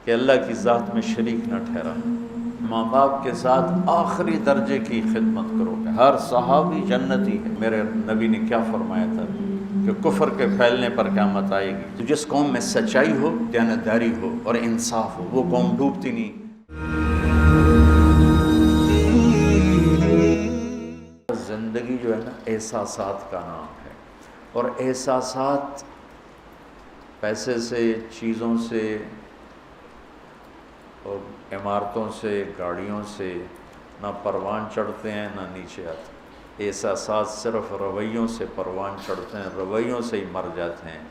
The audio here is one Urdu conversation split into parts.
کہ اللہ کی ذات میں شریک نہ ٹھہرانا، ماں باپ کے ساتھ آخری درجے کی خدمت کرو گے۔ ہر صحابی جنتی ہے۔ میرے نبی نے کیا فرمایا تھا کہ کفر کے پھیلنے پر قیامت آئے گی تو جس قوم میں سچائی ہو، دیانتداری ہو اور انصاف ہو، وہ قوم ڈوبتی نہیں۔ زندگی جو ہے نا احساسات کا نام ہے، اور احساسات پیسے سے، چیزوں سے اور عمارتوں سے، گاڑیوں سے نہ پروان چڑھتے ہیں نہ نیچے آتے۔ احساسات صرف رویوں سے پروان چڑھتے ہیں، رویوں سے ہی مر جاتے ہیں۔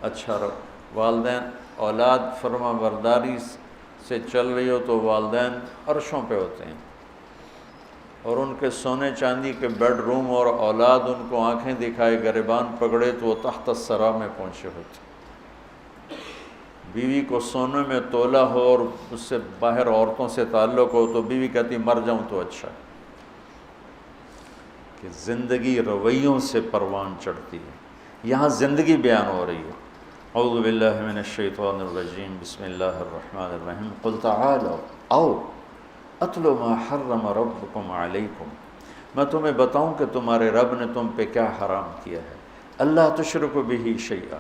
اچھا والدین اولاد فرما برداری سے چل رہی ہو تو والدین عرشوں پہ ہوتے ہیں، اور ان کے سونے چاندی کے بیڈ روم اور اولاد ان کو آنکھیں دکھائے گریبان پکڑے تو وہ تحت الثری میں پہنچے ہوتے۔ بیوی کو سونے میں تولا ہو اور اس سے باہر عورتوں سے تعلق ہو تو بیوی کہتی مر جاؤں تو اچھا ہے۔ کہ زندگی رویوں سے پروان چڑھتی ہے۔ یہاں زندگی بیان ہو رہی ہے۔ اعوذ باللہ من الشیطان الرجیم، بسم اللہ الرحمن الرحیم، قل تعالوا او اتلو ما حرم ربکم علیکم، میں تمہیں بتاؤں کہ تمہارے رب نے تم پہ کیا حرام کیا ہے۔ اللہ تشرکوا بہ شیئا،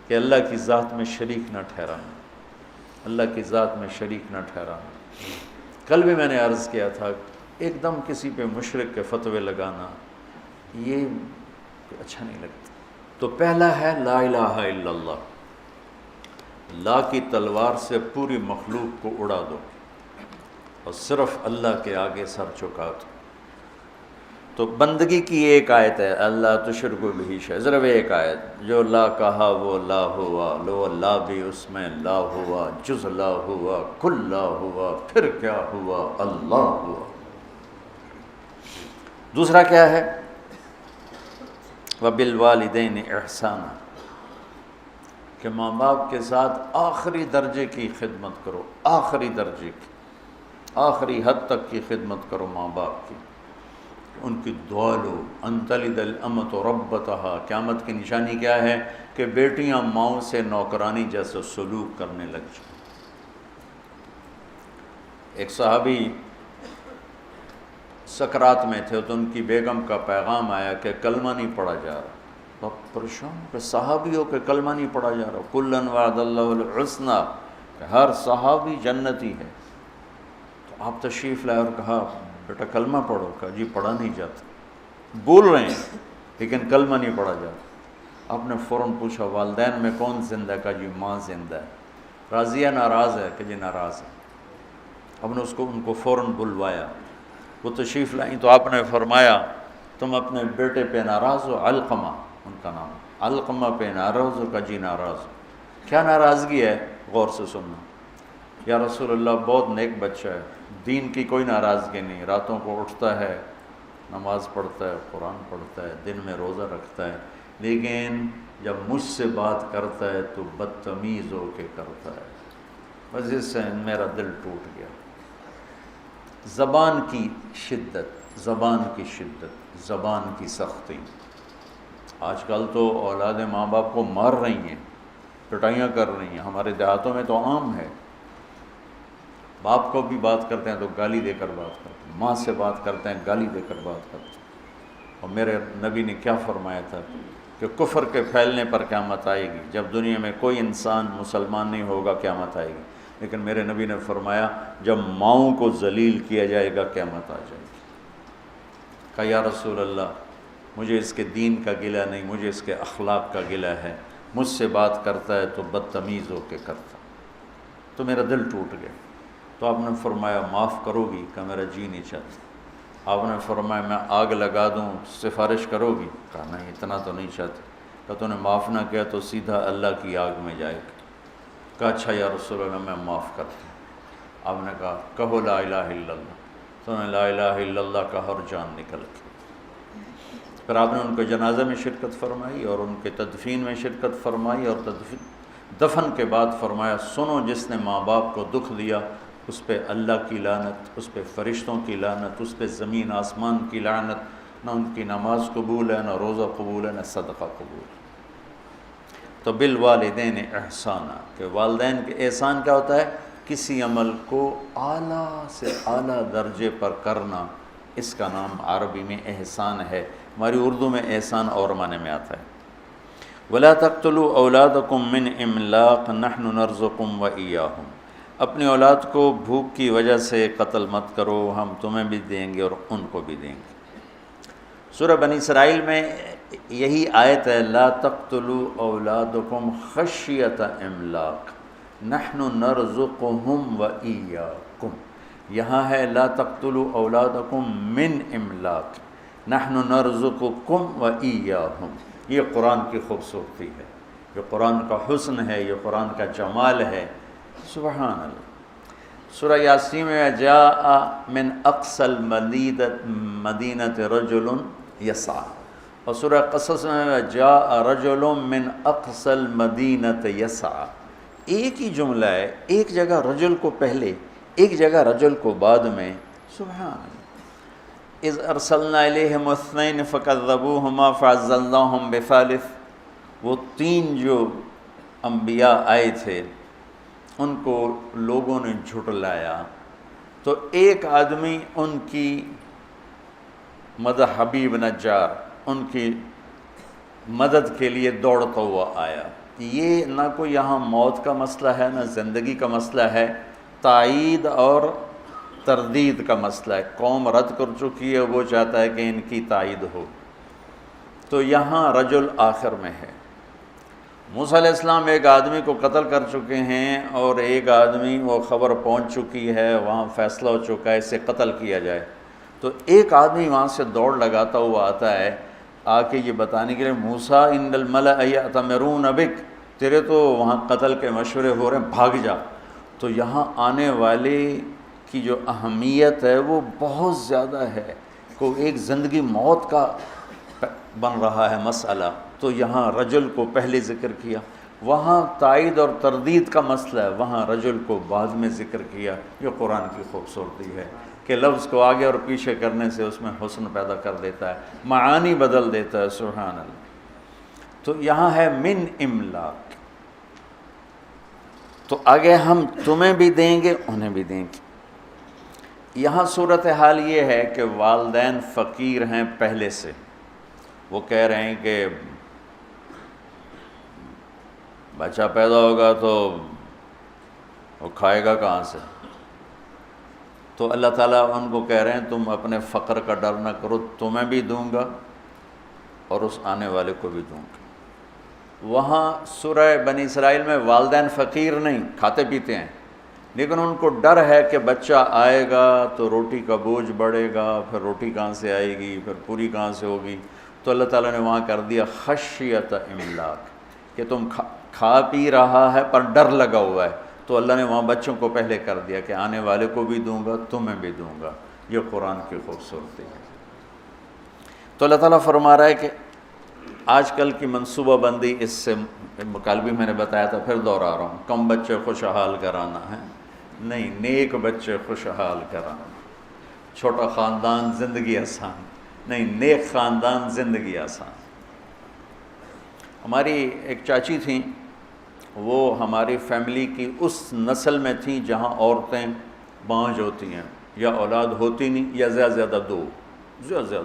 کہ اللہ کی ذات میں شریک نہ ٹھہرانا، اللہ کی ذات میں شریک نہ ٹھہرانا۔ کل بھی میں نے عرض کیا تھا ایک دم کسی پہ مشرک کے فتوے لگانا یہ اچھا نہیں لگتا۔ تو پہلا ہے لا الہ الا اللہ، لا کی تلوار سے پوری مخلوق کو اڑا دو اور صرف اللہ کے آگے سر جھکا دو۔ تو بندگی کی ایک آیت ہے اللہ تشرکوا بہ شیئا، صرف ایک آیت، جو لا کہا وہ لا ہوا، لو لا بھی اس میں لا ہوا، جز لا ہوا، کل لا ہوا، پھر کیا ہوا، اللہ ہوا۔ دوسرا کیا ہے؟ وبالوالدین احسانا، کہ ماں باپ کے ساتھ آخری درجے کی خدمت کرو، آخری درجے کی، آخری حد تک کی خدمت کرو ماں باپ کی، ان کی دعا لو۔ ان تلد الامۃ ربتہا، قیامت کی نشانی کیا ہے کہ بیٹیاں ماؤں سے نوکرانی جیسے سلوک کرنے لگ جائیں۔ ایک صحابی سکرات میں تھے تو ان کی بیگم کا پیغام آیا کہ کلمہ نہیں پڑھا جا رہا۔ تو پریشان کہ صحابی ہو کہ کلمہ نہیں پڑھا جا رہا، کلن وعد اللہ الحسنی، کہ ہر صحابی جنتی ہے۔ تو آپ تشریف لائے اور کہا بیٹا کلمہ پڑھو، کہا جی پڑھا نہیں جاتا، بول رہے ہیں لیکن کلمہ نہیں پڑھا جاتا۔ آپ نے فوراً پوچھا والدین میں کون زندہ ہے؟ کہا جی ماں زندہ ہے۔ راضی ہے ناراض ہے؟ کہ جی ناراض ہے۔ اب نے ان کو فوراً بلوایا، وہ تشریف لائیں تو آپ نے فرمایا تم اپنے بیٹے پہ ناراض ہو؟ علقمہ ان کا نام، علقمہ پہ ناراض ہو؟ کہ جی ناراض ہو۔ کیا ناراضگی ہے؟ غور سے سننا۔ یا رسول اللہ بہت نیک بچہ ہے، دین کی کوئی ناراضگی نہیں، راتوں کو اٹھتا ہے، نماز پڑھتا ہے، قرآن پڑھتا ہے، دن میں روزہ رکھتا ہے، لیکن جب مجھ سے بات کرتا ہے تو بدتمیز ہو کے کرتا ہے، بس اس سے میرا دل ٹوٹ گیا۔ زبان کی شدت، زبان کی شدت، زبان کی سختی۔ آج کل تو اولادیں ماں باپ کو مار رہی ہیں، پٹائیاں کر رہی ہیں، ہمارے دیہاتوں میں تو عام ہے۔ باپ کو بھی بات کرتے ہیں تو گالی دے کر بات کرتے ہیں، ماں سے بات کرتے ہیں گالی دے کر بات کرتے ہیں۔ اور میرے نبی نے کیا فرمایا تھا کہ کفر کے پھیلنے پر قیامت آئے گی، جب دنیا میں کوئی انسان مسلمان نہیں ہوگا قیامت آئے گی، لیکن میرے نبی نے فرمایا جب ماؤں کو ذلیل کیا جائے گا قیامت آ جائے گی۔ کہا یا رسول اللہ مجھے اس کے دین کا گلہ نہیں، مجھے اس کے اخلاق کا گلہ ہے، مجھ سے بات کرتا ہے تو بدتمیز ہو کے کرتا، تو میرا دل ٹوٹ گیا۔ تو آپ نے فرمایا معاف کرو گی؟ کہ میرا جی نہیں چاہتا۔ آپ نے فرمایا میں آگ لگا دوں سفارش کرو گی؟ کہا نہیں اتنا تو نہیں چاہتے۔ کہ تو نے معاف نہ کیا تو سیدھا اللہ کی آگ میں جائے گا۔ کہا اچھا یا رسول اللہ میں معاف کرتا ہوں۔ آپ نے کہا کہو لا الہ الا اللہ، تو نے لا الہ الا اللہ کا ہر جان نکل گئی۔ پھر آپ نے ان کے جنازے میں شرکت فرمائی اور ان کے تدفین میں شرکت فرمائی، اور دفن کے بعد فرمایا سنو جس نے ماں باپ کو دکھ دیا اس پہ اللہ کی لعنت، اس پہ فرشتوں کی لعنت، اس پہ زمین آسمان کی لعنت، نہ ان کی نماز قبول ہے، نہ روزہ قبول ہے، نہ صدقہ قبول ہے۔ تو بالوالدین احسانا، کہ والدین کے احسان کیا ہوتا ہے؟ کسی عمل کو اعلیٰ سے اعلیٰ درجے پر کرنا، اس کا نام عربی میں احسان ہے۔ ہماری اردو میں احسان اور معنی میں آتا ہے۔ وَلَا تَقْتُلُوا أَوْلَادَكُم مِّنْ إِمْلَاقٍ نَحْنُ نَرْزُقُكُمْ وَإِيَّاهُمْ، اپنی اولاد کو بھوک کی وجہ سے قتل مت کرو، ہم تمہیں بھی دیں گے اور ان کو بھی دیں گے۔ سورہ بنی اسرائیل میں یہی آیت ہے، لا تقتلوا اولادکم خشیۃ املاق نحن نرزقهم وإیاکم، یہاں ہے لا تقتلوا اولادکم من املاق نحن نرزقکم وإیاہم۔ یہ قرآن کی خوبصورتی ہے، یہ قرآن کا حسن ہے، یہ قرآن کا جمال ہے، سبحان اللہ۔ سورہ یاسین میں جاء من اقصى المدینۃ رجل یسعی، اور سورہ قصص میں جاء رجل من اقصى المدینۃ یسعی۔ ایک ہی جملہ ہے، ایک جگہ رجل کو پہلے، ایک جگہ رجل کو بعد میں، سبحان اللہ۔ اذ ارسلنا الیہم اثنین فکذبوہما فعززناہم بثالث، وہ تین جو انبیاء آئے تھے ان کو لوگوں نے جھٹلایا، تو ایک آدمی ان کی مدد، حبیب نجار، ان کی مدد کے لیے دوڑتا ہوا آیا۔ یہ نہ کوئی یہاں موت کا مسئلہ ہے، نہ زندگی کا مسئلہ ہے، تائید اور تردید کا مسئلہ ہے۔ قوم رد کر چکی ہے، وہ چاہتا ہے کہ ان کی تائید ہو، تو یہاں رجل آخر میں ہے۔ موسیٰ علیہ السلام ایک آدمی کو قتل کر چکے ہیں، اور ایک آدمی، وہ خبر پہنچ چکی ہے، وہاں فیصلہ ہو چکا ہے اسے قتل کیا جائے، تو ایک آدمی وہاں سے دوڑ لگاتا ہوا آتا ہے، آ کے یہ بتانے کے لیے، موسیٰ ان الملأ یأتمرون بک، تیرے تو وہاں قتل کے مشورے ہو رہے ہیں، بھاگ جا۔ تو یہاں آنے والے کی جو اہمیت ہے وہ بہت زیادہ ہے، کوئی ایک زندگی موت کا بن رہا ہے مسئلہ، تو یہاں رجل کو پہلے ذکر کیا۔ وہاں تائید اور تردید کا مسئلہ ہے، وہاں رجل کو بعد میں ذکر کیا۔ یہ قرآن کی خوبصورتی ہے کہ لفظ کو آگے اور پیچھے کرنے سے اس میں حسن پیدا کر دیتا ہے، معانی بدل دیتا ہے، سبحان اللہ۔ تو یہاں ہے من املاق، تو آگے ہم تمہیں بھی دیں گے انہیں بھی دیں گے۔ یہاں صورتحال یہ ہے کہ والدین فقیر ہیں پہلے سے، وہ کہہ رہے ہیں کہ بچہ پیدا ہوگا تو وہ کھائے گا کہاں سے، تو اللہ تعالیٰ ان کو کہہ رہے ہیں تم اپنے فقر کا ڈر نہ کرو، تمہیں بھی دوں گا اور اس آنے والے کو بھی دوں گا۔ وہاں سورہ بنی اسرائیل میں والدین فقیر نہیں، کھاتے پیتے ہیں، لیکن ان کو ڈر ہے کہ بچہ آئے گا تو روٹی کا بوجھ بڑھے گا، پھر روٹی کہاں سے آئے گی، پھر پوری کہاں سے ہوگی، تو اللہ تعالیٰ نے وہاں کر دیا خشیۃ املاق، کہ تم کھا پی رہا ہے پر ڈر لگا ہوا ہے، تو اللہ نے وہاں بچوں کو پہلے کر دیا کہ آنے والے کو بھی دوں گا، تمہیں بھی دوں گا۔ یہ قرآن کی خوبصورتی ہے۔ تو اللہ تعالیٰ فرما رہا ہے کہ آج کل کی منصوبہ بندی، اس سے کل بھی میں نے بتایا تھا، پھر دوہرا رہا ہوں، کم بچے خوشحال کرانا ہے نہیں، نیک بچے خوشحال کرانا، چھوٹا خاندان زندگی آسان نہیں، نیک خاندان زندگی آسان۔ ہماری ایک چاچی تھیں، وہ ہماری فیملی کی اس نسل میں تھیں جہاں عورتیں بانجھ ہوتی ہیں، یا اولاد ہوتی نہیں، یا زیادہ زیادہ دو، زیادہ،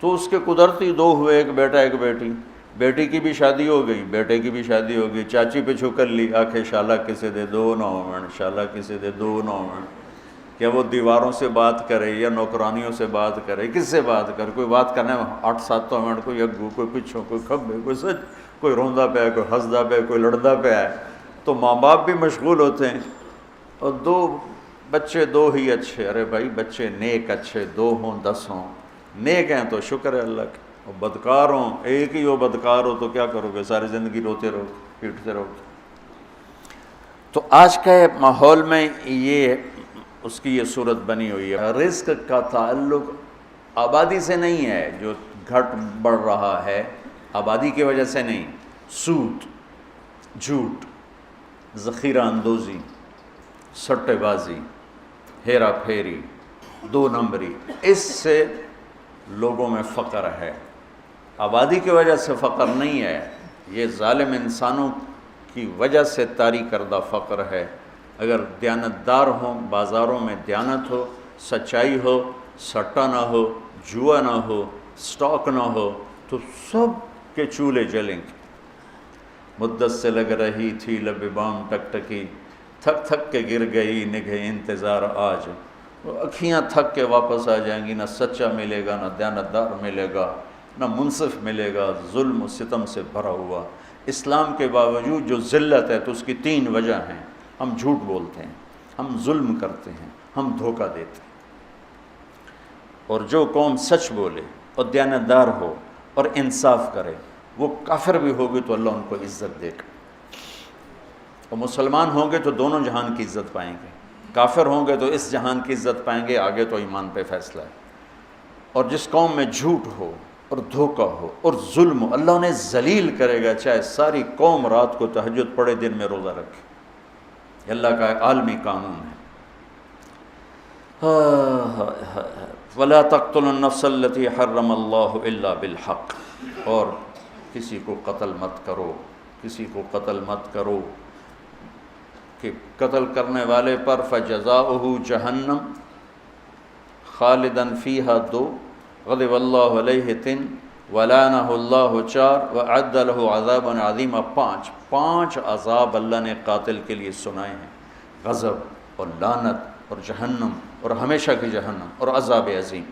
تو اس کے قدرتی دو ہوئے، ایک بیٹا ایک بیٹی، بیٹی کی بھی شادی ہو گئی، بیٹے کی بھی شادی ہو گئی، چاچی پہ چھکر لی، آنکھیں شالہ کسے دے دو نومن، شالہ کسے دے دو نومن، کیا وہ دیواروں سے بات کرے یا نوکرانیوں سے بات کرے، کس سے بات کرے، کوئی بات کرنے میں 8-7 منٹ، کوئی اگو، کوئی پچھوں، کوئی کھبے، کوئی سچ، کوئی روندا پہ ہے، کوئی ہنسدا پہ ہے، کوئی لڑدا پہ ہے، تو ماں باپ بھی مشغول ہوتے ہیں، اور دو بچے دو ہی اچھے، ارے بھائی بچے نیک اچھے 2 ہوں 10 ہوں، نیک ہیں تو شکر ہے اللہ کا، اور بدکار ہوں، ایک ہی ہو بدکار ہو تو کیا کرو گے، ساری زندگی روتے رہو، پیٹتے رہو۔ تو آج کے ماحول میں یہ اس کی یہ صورت بنی ہوئی ہے۔ رزق کا تعلق آبادی سے نہیں ہے، جو گھٹ بڑھ رہا ہے آبادی کی وجہ سے نہیں، سود، جھوٹ، ذخیرہ اندوزی، سٹے بازی، ہیرا پھیری، 2 نمبری، اس سے لوگوں میں فقر ہے، آبادی کی وجہ سے فقر نہیں ہے، یہ ظالم انسانوں کی وجہ سے طاری کردہ فقر ہے۔ اگر دیانتدار ہوں، بازاروں میں دیانت ہو، سچائی ہو، سٹا نہ ہو، جوا نہ ہو، سٹاک نہ ہو، تو سب کے چولہے جلیں گے۔ مدت سے لگ رہی تھی لب بام ٹکٹکی، تھک تھک کے گر گئی نگہ انتظار آج۔ وہ اکھیاں تھک کے واپس آ جائیں گی، نہ سچا ملے گا، نہ دیانتدار ملے گا، نہ منصف ملے گا، ظلم و ستم سے بھرا ہوا۔ اسلام کے باوجود جو ذلت ہے تو اس کی 3 وجہ ہیں۔ ہم جھوٹ بولتے ہیں، ہم ظلم کرتے ہیں، ہم دھوکہ دیتے ہیں۔ اور جو قوم سچ بولے اور دیانتدار ہو اور انصاف کرے، وہ کافر بھی ہوگی تو اللہ ان کو عزت دے گا، اور مسلمان ہوں گے تو دونوں جہان کی عزت پائیں گے، کافر ہوں گے تو اس جہان کی عزت پائیں گے، آگے تو ایمان پہ فیصلہ ہے۔ اور جس قوم میں جھوٹ ہو اور دھوکہ ہو اور ظلم ہو، اللہ انہیں ذلیل کرے گا، چاہے ساری قوم رات کو تہجد پڑھے، دن میں روزہ رکھے۔ یہ اللہ کا ایک عالمی قانون ہے۔ وَلَا تَقْتُلُوا النَّفْسَ الَّتِي حَرَّمَ اللَّهُ إِلَّا بِالْحَقِّ، اور کسی کو قتل مت کرو، کسی کو قتل مت کرو، کہ قتل کرنے والے پر فَجَزَاؤُهُ جَهَنَّمْ خَالِدًا فِيهَا 2، غضب اللہ علیہ 3، وَلَعَنَهُ اللَّهُ 4، وَأَعَدَّ لَهُ عَذَابًا عَظِيمًا 5 عذاب اللہ نے قاتل کے لیے سنائے ہیں، غضب اور لعنت اور جہنم اور ہمیشہ کی جہنم اور عذاب عظیم۔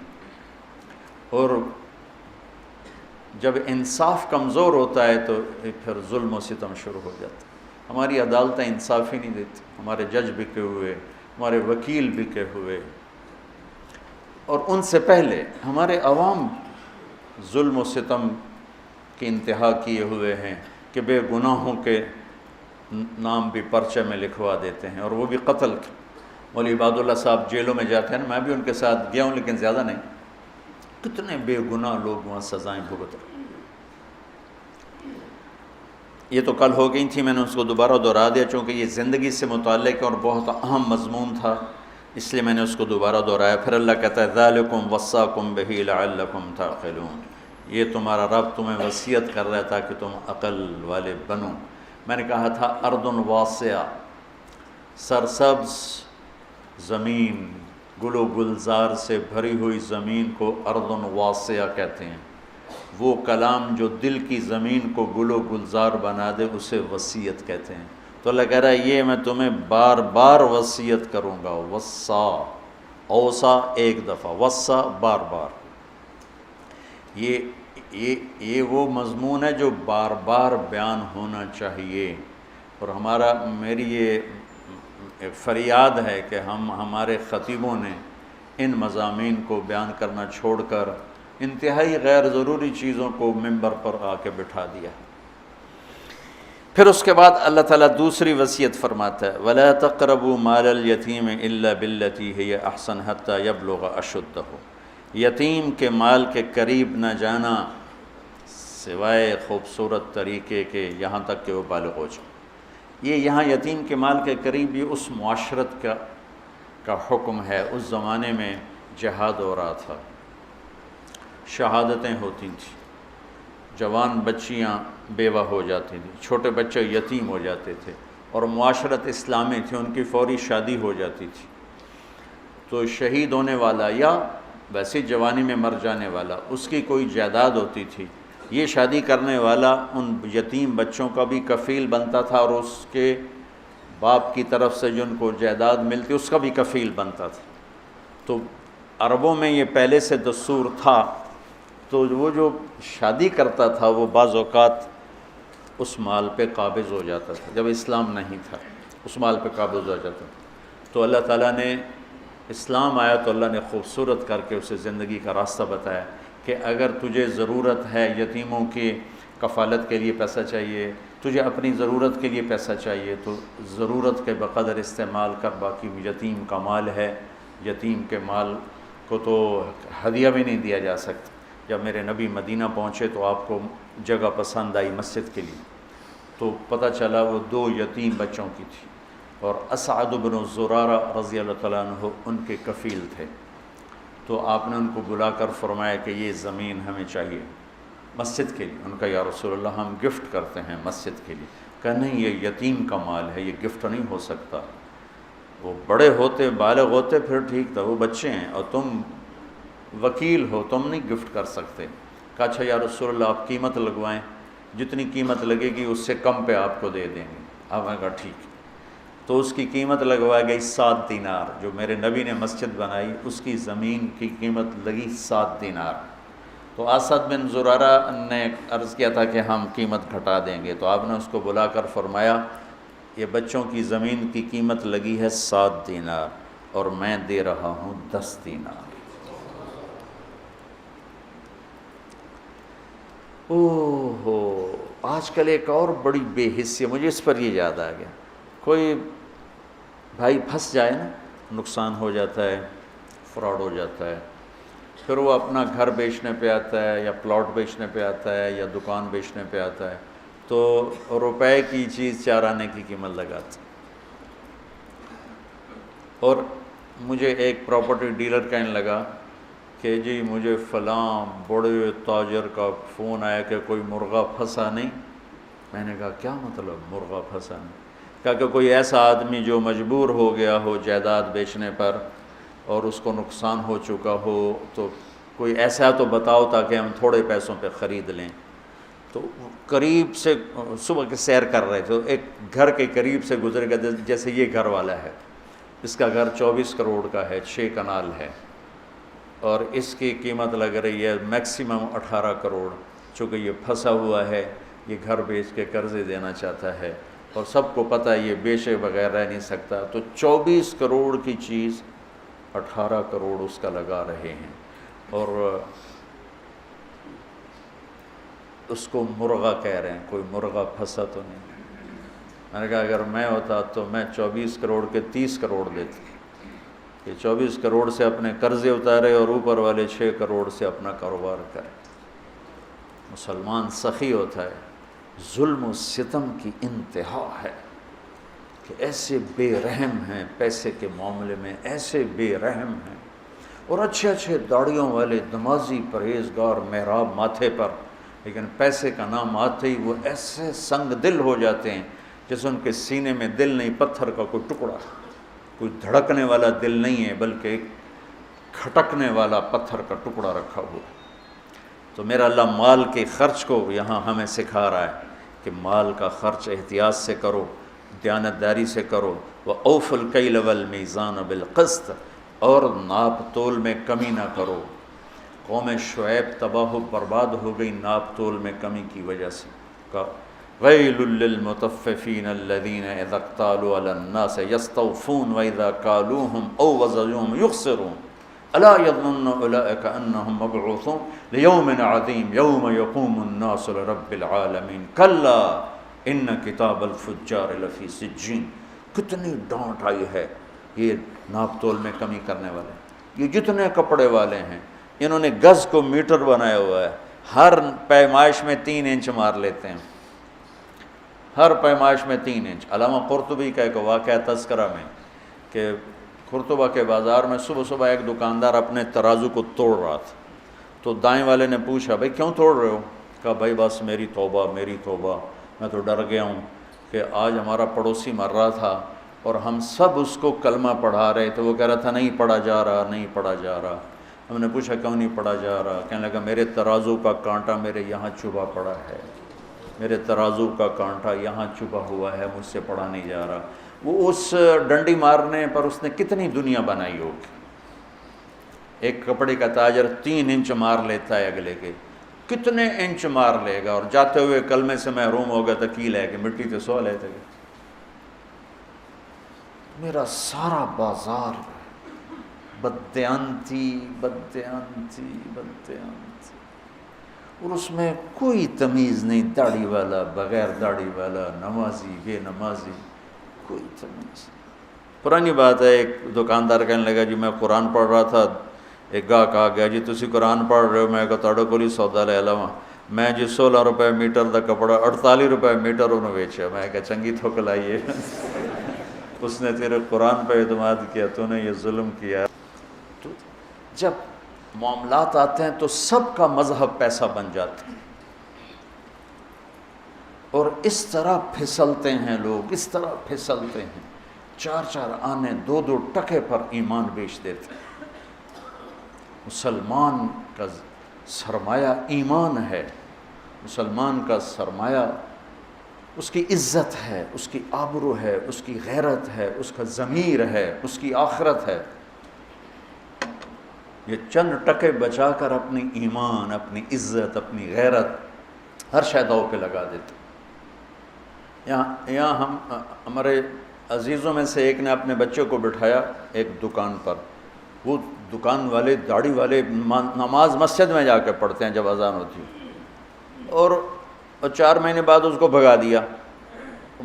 اور جب انصاف کمزور ہوتا ہے تو پھر ظلم و ستم شروع ہو جاتا ہے۔ ہماری عدالتیں انصاف ہی نہیں دیتی، ہمارے جج بکے ہوئے، ہمارے وکیل بکے ہوئے، اور ان سے پہلے ہمارے عوام ظلم و ستم کی انتہا کیے ہوئے ہیں کہ بے گناہوں کے نام بھی پرچے میں لکھوا دیتے ہیں، اور وہ بھی قتل کے۔ مولوی عباد اللہ صاحب جیلوں میں جاتے ہیں، میں بھی ان کے ساتھ گیا ہوں لیکن زیادہ نہیں، کتنے بے گناہ لوگ وہاں سزائیں بھگت رہے۔ یہ تو کل ہو گئی تھی، میں نے اس کو دوبارہ دہرا دیا چونکہ یہ زندگی سے متعلق ہے اور بہت اہم مضمون تھا، اس لیے میں نے اس کو دوبارہ دہرایا۔ پھر اللہ کہتا ہے ذَلِكُمْ وَصَّاكُمْ بِهِ لَعَلَّكُمْ تَعْقِلُونَ، یہ تمہارا رب تمہیں وصیت کر رہا ہے تاکہ تم عقل والے بنو۔ میں نے کہا تھا اردن واسعہ، سرسبز زمین، گل و گلزار سے بھری ہوئی زمین کو اردن واسعہ کہتے ہیں۔ وہ کلام جو دل کی زمین کو گل و گلزار بنا دے اسے وصیت کہتے ہیں۔ تو اللہ کہہ رہا ہے یہ میں تمہیں بار بار وصیت کروں گا۔ وصا، اوصا ایک دفعہ، وصا بار بار۔ یہ وہ مضمون ہے جو بار بار بیان ہونا چاہیے، اور میری یہ ایک فریاد ہے کہ ہمارے خطیبوں نے ان مضامین کو بیان کرنا چھوڑ کر انتہائی غیر ضروری چیزوں کو ممبر پر آ کے بٹھا دیا۔ پھر اس کے بعد اللہ تعالیٰ دوسری وصیت فرماتا ہے وَلَا تَقْرَبُوا مَالَ الْيَتِيمِ إِلَّا بِالَّتِي هِيَ أَحْسَنُ حَتَّى يَبْلُغَ أَشُدَّهُ، یتیم کے مال کے قریب نہ جانا سوائے خوبصورت طریقے کے، یہاں تک کہ وہ بالغ ہو جائے۔ یہاں یتیم کے مال کے قریب یہ اس معاشرت کا حکم ہے۔ اس زمانے میں جہاد ہو رہا تھا، شہادتیں ہوتی تھیں، جوان بچیاں بیوہ ہو جاتی تھیں، چھوٹے بچے یتیم ہو جاتے تھے، اور معاشرت اسلامی تھی، ان کی فوری شادی ہو جاتی تھی۔ تو شہید ہونے والا یا ویسی جوانی میں مر جانے والا، اس کی کوئی جائیداد ہوتی تھی، یہ شادی کرنے والا ان یتیم بچوں کا بھی کفیل بنتا تھا، اور اس کے باپ کی طرف سے جن کو جائیداد ملتی اس کا بھی کفیل بنتا تھا۔ تو عربوں میں یہ پہلے سے دستور تھا، تو وہ جو شادی کرتا تھا وہ بعض اوقات اس مال پہ قابض ہو جاتا تھا، جب اسلام نہیں تھا اس مال پہ قابض ہو جاتا تھا۔ تو اللہ تعالیٰ نے اسلام آیا تو اللہ نے خوبصورت کر کے اسے زندگی کا راستہ بتایا کہ اگر تجھے ضرورت ہے، یتیموں کی کفالت کے لیے پیسہ چاہیے، تجھے اپنی ضرورت کے لیے پیسہ چاہیے، تو ضرورت کے بقدر استعمال کر، باقی یتیم کا مال ہے، یتیم کے مال کو تو ہدیہ بھی نہیں دیا جا سکتا۔ جب میرے نبی مدینہ پہنچے تو آپ کو جگہ پسند آئی مسجد کے لیے، تو پتہ چلا وہ 2 یتیم بچوں کی تھی، اور اسعد بن زرارہ رضی اللہ تعالیٰ عنہ ان کے کفیل تھے۔ تو آپ نے ان کو بلا کر فرمایا کہ یہ زمین ہمیں چاہیے مسجد کے لیے۔ ان کا یا رسول اللہ ہم گفٹ کرتے ہیں مسجد کے لیے۔ کہا نہیں، یہ یتیم کا مال ہے، یہ گفٹ نہیں ہو سکتا۔ وہ بڑے ہوتے بالغ ہوتے پھر ٹھیک تھا، وہ بچے ہیں اور تم وکیل ہو، تم نہیں گفٹ کر سکتے۔ کہا اچھا یا رسول اللہ آپ قیمت لگوائیں، جتنی قیمت لگے گی اس سے کم پہ آپ کو دے دیں گے۔ آپ نے کہا ٹھیک ہے۔ تو اس کی قیمت لگوائی گئی 7 دینار، جو میرے نبی نے مسجد بنائی اس کی زمین کی قیمت لگی 7 دینار۔ تو اسد بن زرارہ نے عرض کیا تھا کہ ہم قیمت گھٹا دیں گے، تو آپ نے اس کو بلا کر فرمایا یہ بچوں کی زمین کی قیمت لگی ہے 7 دینار اور میں دے رہا ہوں 10 دینار۔ اوہ ہو، آج کل ایک اور بڑی بے حسی، مجھے اس پر یہ یاد آ گیا، کوئی بھائی پھنس جائے نا، نقصان ہو جاتا ہے، فراڈ ہو جاتا ہے، پھر وہ اپنا گھر بیچنے پہ آتا ہے یا پلاٹ بیچنے پہ آتا ہے یا دکان بیچنے پہ آتا ہے تو روپے کی چیز 4 آنے کی قیمت لگاتا ہے۔ اور مجھے ایک پراپرٹی ڈیلر کہنے لگا کہ جی مجھے فلاں بڑے تاجر کا فون آیا کہ کوئی مرغہ پھنسا نہیں۔ میں نے کہا کیا مطلب مرغہ پھنسا نہیں؟ کہا کہ کوئی ایسا آدمی جو مجبور ہو گیا ہو جائیداد بیچنے پر اور اس کو نقصان ہو چکا ہو، تو کوئی ایسا تو بتاؤ تاکہ ہم تھوڑے پیسوں پہ خرید لیں۔ تو قریب سے صبح کے سیر کر رہے تھے، ایک گھر کے قریب سے گزر گیا، جیسے یہ گھر والا ہے، اس کا گھر 24 کروڑ کا ہے، 6 کنال ہے اور اس کی قیمت لگ رہی ہے میکسیمم 18 کروڑ۔ چونکہ یہ پھنسا ہوا ہے، یہ گھر بیچ کے قرضے دینا چاہتا ہے اور سب کو پتہ ہے یہ بیچے بغیر رہ نہیں سکتا، تو 24 کروڑ کی چیز 18 کروڑ اس کا لگا رہے ہیں اور اس کو مرغہ کہہ رہے ہیں۔ کوئی مرغہ پھنسا تو نہیں۔ میں نے کہا اگر میں ہوتا تو میں 24 کروڑ کے 30 کروڑ دیتا کہ 24 کروڑ سے اپنے قرضے اتارے اور اوپر والے 6 کروڑ سے اپنا کاروبار کرے۔ مسلمان سخی ہوتا ہے، ظلم و ستم کی انتہا ہے کہ ایسے بے رحم ہیں، پیسے کے معاملے میں ایسے بے رحم ہیں، اور اچھے اچھے داڑھیوں والے نمازی پرہیزگار محراب ماتھے پر، لیکن پیسے کا نام آتے ہی وہ ایسے سنگ دل ہو جاتے ہیں جیسے ان کے سینے میں دل نہیں، پتھر کا کوئی ٹکڑا، کوئی دھڑکنے والا دل نہیں ہے بلکہ ایک کھٹکنے والا پتھر کا ٹکڑا رکھا ہوا۔ تو میرا اللہ مال کے خرچ کو یہاں ہمیں سکھا رہا ہے کہ مال کا خرچ احتیاط سے کرو، دیانتداری سے کرو۔ وَأَوْفُوا الْكَيْلَ وَالْمِيزَانَ بِالْقِسْطِ، اور ناپ تول میں کمی نہ کرو۔ قوم شعیب تباہ و برباد ہو گئی ناپ تول میں کمی کی وجہ سے۔ وَيْلٌ لِّلْمُطَفِّفِينَ الَّذِينَ إِذَا اكْتَالُوا عَلَى النَّاسِ يَسْتَوْفُونَ وَإِذَا كَالُوهُمْ أَوْ وَزَنُوهُمْ يُخْسِرُونَ أَلَا يَظُنُّ أُولَٰئِكَ أَنَّهُمْ مَبْعُوثُونَ لِيَوْمٍ عَظِيمٍ يَوْمَ يَقُومُ النَّاسُ لِرَبِّ الْعَالَمِينَ كَلَّا إِنَّ كِتَابَ الْفُجَّارِ لَفِي سِجِّينٍ۔ کتنی ڈانٹ آئی ہے یہ ناپ تول میں کمی کرنے والے، یہ جتنے کپڑے والے ہیں انہوں نے گز کو میٹر بنایا ہوا ہے، ہر پیمائش میں 3 انچ مار لیتے ہیں، ہر پیمائش میں 3 انچ۔ علامہ قرطبی کا ایک واقعہ تذکرہ میں کہ قرطبہ کے بازار میں صبح صبح ایک دکاندار اپنے ترازو کو توڑ رہا تھا، تو دائیں والے نے پوچھا بھائی کیوں توڑ رہے ہو؟ کہا بھائی بس میری توبہ میری توبہ، میں تو ڈر گیا ہوں کہ آج ہمارا پڑوسی مر رہا تھا اور ہم سب اس کو کلمہ پڑھا رہے تھے، وہ کہہ رہا تھا نہیں پڑھا جا رہا نہیں پڑھا جا رہا۔ ہم نے پوچھا کیوں نہیں پڑھا جا رہا؟ کہنے لگا میرے ترازو کا کانٹا میرے یہاں چبھا پڑا ہے، میرے ترازو کا کانٹا یہاں چبھا ہوا ہے، مجھ سے پڑھا نہیں جا رہا۔ وہ اس ڈنڈی مارنے پر اس نے کتنی دنیا بنائی ہوگی۔ ایک کپڑے کا تاجر 3 انچ مار لیتا ہے اگلے کے، کتنے انچ مار لے گا، اور جاتے ہوئے کلمے سے محروم ہوگا تو کی لے کے مٹی تو سو لیتے گا۔ میرا سارا بازار بددیانتی بددیانتی بددیانتی، اور اس میں کوئی تمیز نہیں، داڑھی والا بغیر داڑھی والا، نمازی بے نمازی، کوئی تمیز۔ پرانی بات ہے، ایک دکاندار کہنے لگا جی میں قرآن پڑھ رہا تھا، ایک گاہک آ گیا جی تسی قرآن پڑھ رہے ہو؟ میں کہا تہاڈے کول ہی سودا لے لواں۔ میں جی 16 روپے میٹر دا کپڑا 48 روپے میٹر انہوں بیچا۔ میں کہا چنگی تھوک لائیے، اس نے تیرے قرآن پہ اعتماد کیا، تو نے یہ ظلم کیا۔ تو جب معاملات آتے ہیں تو سب کا مذہب پیسہ بن جاتا ہے، اور اس طرح پھسلتے ہیں لوگ، اس طرح پھسلتے ہیں۔ 4 آنے 2 ٹکے پر ایمان بیچ دیتے۔ مسلمان کا سرمایہ ایمان ہے، مسلمان کا سرمایہ اس کی عزت ہے، اس کی آبرو ہے، اس کی غیرت ہے، اس کا ضمیر ہے، اس کی آخرت ہے۔ یہ چند ٹکے بچا کر اپنی ایمان، اپنی عزت، اپنی غیرت ہر شے داؤ پہ لگا دیتے۔ یہاں ہم ہمارے عزیزوں میں سے ایک نے اپنے بچے کو بٹھایا ایک دکان پر، وہ دکان والے داڑھی والے نماز مسجد میں جا کے پڑھتے ہیں جب اذان ہوتی ہے، اور 4 مہینے بعد اس کو بھگا دیا۔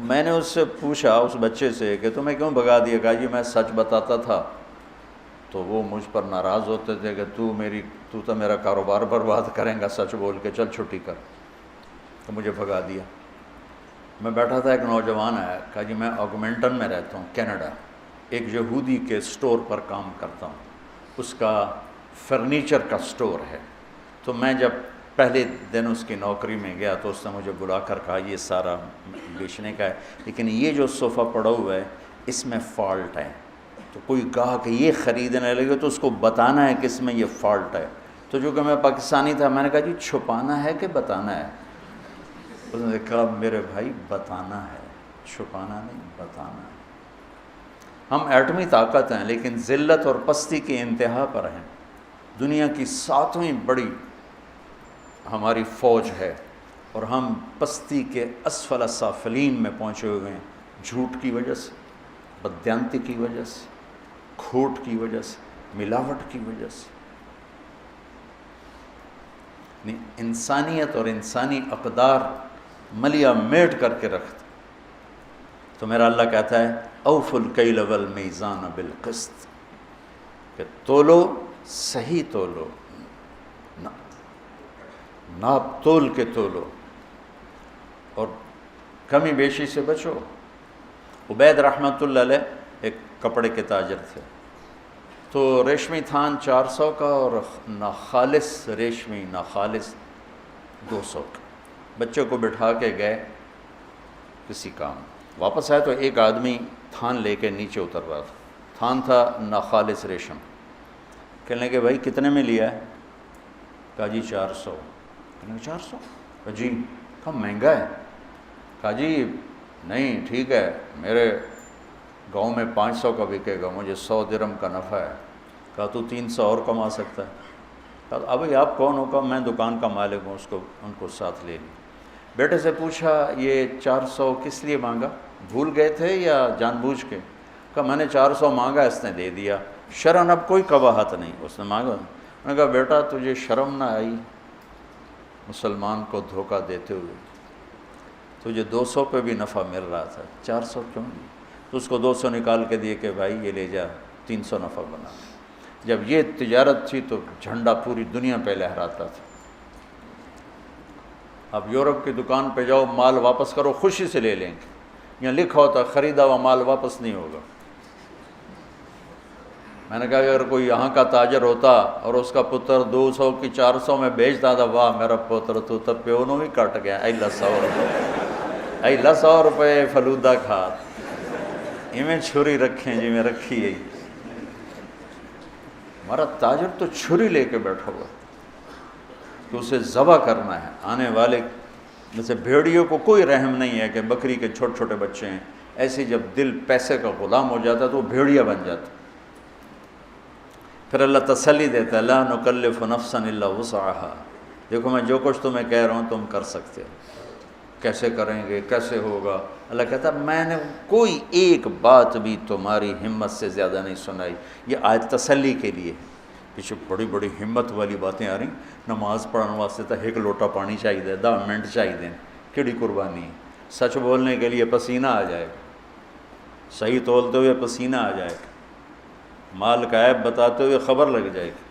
میں نے اس سے پوچھا اس بچے سے کہ تمہیں کیوں بھگا دیا؟ کہا جی میں سچ بتاتا تھا تو وہ مجھ پر ناراض ہوتے تھے کہ تو تو میرا کاروبار برباد کریں گا سچ بول کے، چل چھٹی کر، تو مجھے بھگا دیا۔ میں بیٹھا تھا، ایک نوجوان آیا، کہا جی میں آگمنٹن میں رہتا ہوں کینیڈا، ایک یہودی کے سٹور پر کام کرتا ہوں، اس کا فرنیچر کا سٹور ہے۔ تو میں جب پہلے دن اس کی نوکری میں گیا تو اس نے مجھے بلا کر کہا یہ سارا بیچنے کا ہے، لیکن یہ جو صوفہ پڑا ہوا ہے اس میں فالٹ ہے، تو کوئی گاہک یہ خریدنے لگے تو اس کو بتانا ہے کہ اس میں یہ فالٹ ہے۔ تو جو کہ میں پاکستانی تھا، میں نے کہا جی چھپانا ہے کہ بتانا ہے؟ اس نے کہا میرے بھائی بتانا ہے، چھپانا نہیں، بتانا ہے۔ ہم ایٹمی طاقت ہیں لیکن ذلت اور پستی کی انتہا پر ہیں۔ دنیا کی 7ویں بڑی ہماری فوج ہے اور ہم پستی کے اسفل السافلین میں پہنچے ہوئے ہیں، جھوٹ کی وجہ سے، بددیانتی کی وجہ سے، کھوٹ کی وجہ سے، ملاوٹ کی وجہ سے۔ انسانیت اور انسانی اقدار ملیا میٹ کر کے رکھتے۔ تو میرا اللہ کہتا ہے اوفوا الکیل والمیزان بالقسط، کہ تولو، صحیح تولو، ناپ تول کے تولو اور کمی بیشی سے بچو۔ عبید رحمۃ اللہ علیہ ایک کپڑے کے تاجر تھے، تو ریشمی تھان 400 کا اور ناخالص ریشمی ناخالص 200 کا۔ بچے کو بٹھا کے گئے کسی کام، واپس آئے تو ایک آدمی تھان لے کے نیچے اتر رہا تھا، تھان تھا ناخالص ریشم۔ کہنے کہ بھائی کتنے میں لیا ہے؟ کہا جی 400۔ کہنے 400؟ کہا جی، کہا مہنگا ہے؟ کہا جی نہیں ٹھیک ہے، میرے گاؤں میں 500 کا بکے گا، مجھے 100 درہم کا نفع ہے۔ کہا تو 300 اور کما سکتا ہے۔ کہا ابھی آپ کون ہو؟ کہا میں دکان کا مالک ہوں۔ ان کو ساتھ لے لی۔ بیٹے سے پوچھا یہ 400 کس لیے مانگا؟ بھول گئے تھے یا جان بوجھ کے؟ کہا میں نے 400 مانگا، اس نے دے دیا، شرعاً اب کوئی قباحت نہیں، اس نے مانگا۔ میں نے کہا بیٹا تجھے شرم نہ آئی مسلمان کو دھوکہ دیتے ہوئے؟ تجھے 200 پہ بھی نفع مل رہا تھا، 400 کیوں نہیں؟ تو اس کو 200 نکال کے دیے کہ بھائی یہ لے جا، 300 نفع بنا۔ جب یہ تجارت تھی تو جھنڈا پوری دنیا پہ لہراتا تھا۔ اب یورپ کی دکان پہ جاؤ، مال واپس کرو، خوشی سے لے لیں گے، یہاں لکھا ہوتا خریدا ہوا مال واپس نہیں ہوگا۔ میں نے کہا اگر کوئی یہاں کا تاجر ہوتا اور اس کا پتر 200 کی 400 میں بیچتا تھا، واہ میرا پتر تو تب پہ انہوں بھی کٹ گیا، ایلا 100 روپے، ایلا 100 روپے فلودہ کھا، میں چھری رکھیں جی میں رکھی ہے۔ ہمارا تاجر تو چھری لے کے بیٹھا ہوا تو اسے ذبح کرنا ہے۔ آنے والے جیسے بھیڑیوں کو کوئی رحم نہیں ہے کہ بکری کے چھوٹے چھوٹے بچے ہیں، ایسے جب دل پیسے کا غلام ہو جاتا تو وہ بھیڑیا بن جاتا۔ پھر اللہ تسلی دیتا ہے لا نکلف نفسا الا وسعها، دیکھو میں جو کچھ تمہیں کہہ رہا ہوں تم کر سکتے ہو، کیسے کریں گے، کیسے ہوگا؟ اللہ کہتا ہے میں نے کوئی ایک بات بھی تمہاری ہمت سے زیادہ نہیں سنائی۔ یہ آیت تسلی کے لیے، پیچھے بڑی بڑی ہمت والی باتیں آ رہی، نماز پڑھنے واسطے تو 1 لوٹا پانی چاہیے، 10 منٹ چاہیے، کیڑی قربانی ہے؟ سچ بولنے کے لیے پسینہ آ جائے گا، صحیح تولتے ہوئے پسینہ آ جائے گا، مال کا عیب بتاتے ہوئے خبر لگ جائے گی۔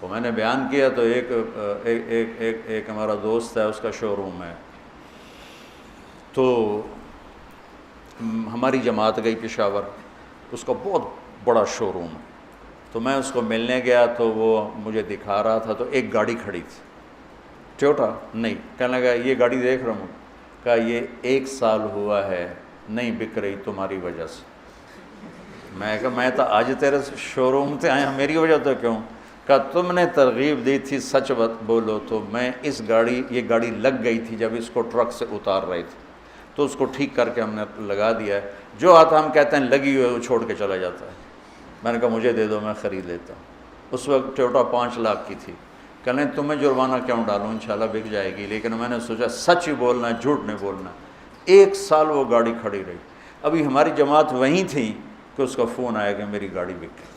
وہ میں نے بیان کیا تو ایک ہمارا دوست ہے، اس کا شو روم ہے، تو ہماری جماعت گئی پشاور، اس کا بہت بڑا شو روم ہے، تو میں اس کو ملنے گیا تو وہ مجھے دکھا رہا تھا، تو ایک گاڑی کھڑی تھی ٹویوٹا، نہیں، کہنے لگا یہ گاڑی دیکھ رہا ہوں، کہا یہ 1 سال ہوا ہے نہیں بک رہی تمہاری وجہ سے۔ میں کہا میں تو آج تیرے شو روم سے آیا، میری وجہ تو کیوں؟ کہا تم نے ترغیب دی تھی سچ بولو، تو میں یہ گاڑی لگ گئی تھی جب اس کو ٹرک سے اتار رہے تھے، تو اس کو ٹھیک کر کے ہم نے لگا دیا ہے، جو آتا ہم کہتے ہیں لگی ہوئی ہے وہ چھوڑ کے چلا جاتا ہے۔ میں نے کہا مجھے دے دو، میں خرید لیتا ہوں۔ اس وقت ٹویوٹا 5 لاکھ کی تھی۔ کہنے تمہیں جرمانہ کیوں ڈالوں، انشاءاللہ بک جائے گی، لیکن میں نے سوچا سچ ہی بولنا ہے، جھوٹ نہیں بولنا۔ 1 سال وہ گاڑی کھڑی رہی۔ ابھی ہماری جماعت وہیں تھی کہ اس کا فون آیا کہ میری گاڑی بک گئی۔